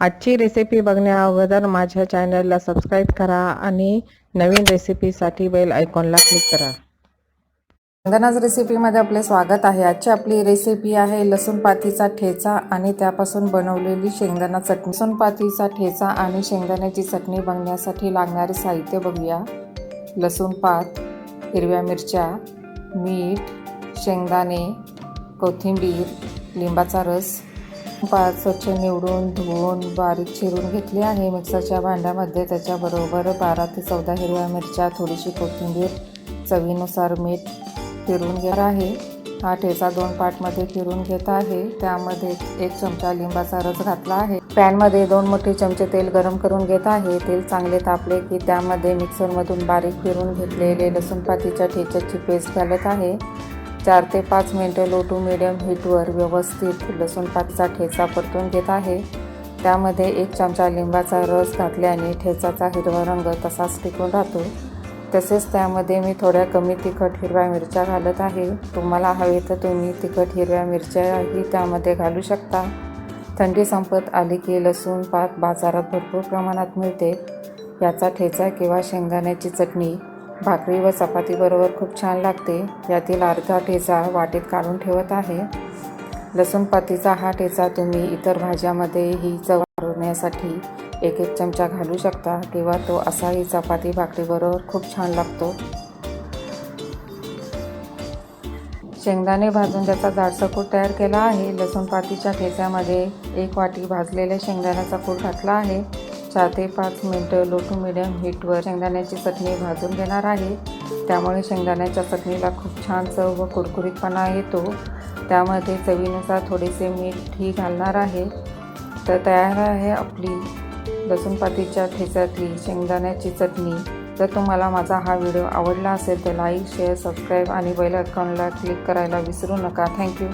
आजची रेसिपी बघण्या अगोदर माझ्या चॅनलला सबस्क्राईब करा आणि नवीन रेसिपीसाठी बेल आयकॉनला क्लिक करा। वंदनाच रेसिपीमध्ये आपले स्वागत आहे। आजची आपली रेसिपी आहे लसूण पातीचा ठेचा आणि त्यापासून बनवलेली शेंगदाणा चटणी। लसूण पातीचा ठेचा आणि शेंगदाण्याची चटणी बनवण्यासाठी लागणारे साहित्य बघूया। लसूण पात, हिरव्या मिरच्या, मीठ, शेंगदाणे, कोथिंबीर, लिंबाचा रस। पात स्वच्छ निवडून धुवून बारीक चिरून घेतली आहे मिक्सरच्या भांड्यामध्ये। त्याच्याबरोबर 12 ते 14 हिरव्या मिरच्या, थोडीशी कोथिंबीर, चवीनुसार मीठ फिरून घेणार आहे। हा ठेचा 2 पार्टमध्ये फिरून घेत आहे। त्यामध्ये 1 चमचा लिंबाचा रस घातला आहे। पॅनमध्ये 2 मोठे चमचे तेल गरम करून घेत आहे। तेल चांगले तापले की त्यामध्ये मिक्सरमधून बारीक फिरून घेतलेले लसूण पातीच्या ठेच्याची पेस्ट घालत आहे। 4 ते 5 मिनिटं लो टू मीडियम हीटवर व्यवस्थित लसूण पातीचा ठेचा परतून घेत आहे। त्यामध्ये 1 चमचा लिंबाचा रस घातल्याने ठेचाचा हिरवा रंग तसाच टिकून राहतो। तसेच त्यामध्ये मी थोड्या कमी तिखट हिरव्या मिरच्या घालत आहे। तुम्हाला हवे तर तुम्ही तिखट हिरव्या मिरच्याही त्यामध्ये घालू शकता। थंडी संपत आली की लसूण पात बाजारात भरपूर प्रमाणात मिळते। याचा ठेचा किंवा शेंगदाण्याची चटणी भाकरी व चपातीबरोबर खूप छान लागते। यातील अर्धा ठेचा वाटीत काढून ठेवत आहे। लसूण पातीचा हा ठेचा तुम्ही इतर भाज्यामध्येही चव वाढवण्यासाठी 1-1 चमचा घालू शकता किंवा तो असाही चपाती भाकरीबरोबर खूप छान लागतो। शेंगदाणे भाजून त्याचा जाडसर कूट तयार केला आहे। लसूण पातीच्या ठेच्यामध्ये 1 वाटी भाजलेल्या शेंगदाण्याचा कूट घातला आहे। 4 ते 5 मिनिटं लो टू मीडियम हीटवर शेंगदाण्याची चटणी भाजून घेणार आहे। त्यामुळे शेंगदाण्याच्या चटणीला खूप छान चव व कुरकुरीतपणा येतो। त्यामध्ये चवीनुसार थोडेसे मीठही घालणार आहे। तर तयार आहे आपली लसूण पातीच्या ठेच्यातली शेंगदाण्याची चटणी। जर तुम्हाला माझा हा व्हिडिओ आवडला असेल तर लाईक, शेअर, सबस्क्राईब आणि बेल आयकॉनला क्लिक करायला विसरू नका। थँक्यू।